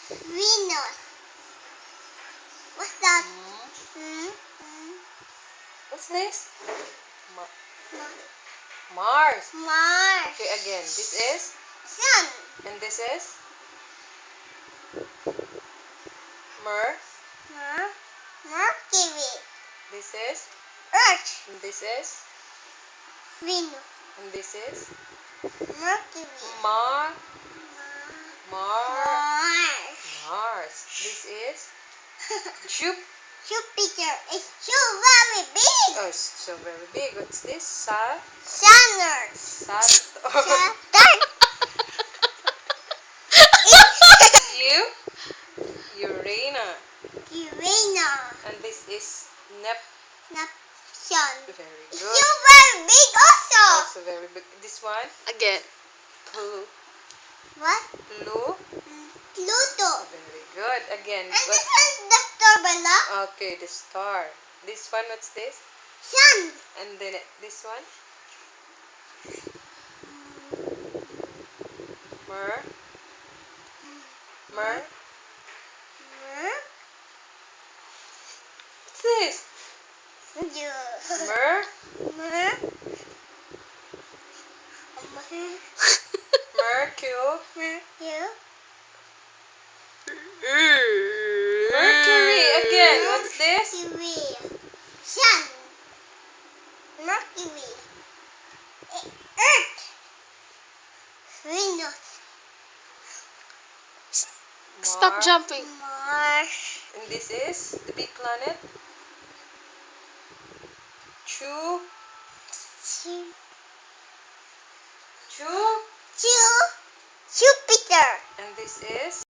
Venus. What's that? Hmm? What's this? Ma- Ma- Mars. Mars. Okay, again. This is? Sun. And this is? Mer. Mercury. This is? Earth. And this is? Venus. And this is? Mercury. Mar. Mars. Mars. This is? Jupiter is so very big. Oh, it's so very big. What's this? Saturn. Saturn. Uranus. Uranus. And this is Neptune. Very It's good. so very big also. Also very big. This one? Again. What? Pluto. Pluto. Very good. Again. And this is the star below. Okay, the star. This one, what's this? Sun. And then this one? Mer. Mer. What's this? Mer. Mer. Mercury. Again. What's this? Mercury. Sun. Mercury. Earth. Venus. Stop jumping. Mars. And this is the big planet? Jupiter. Jupiter. And this is?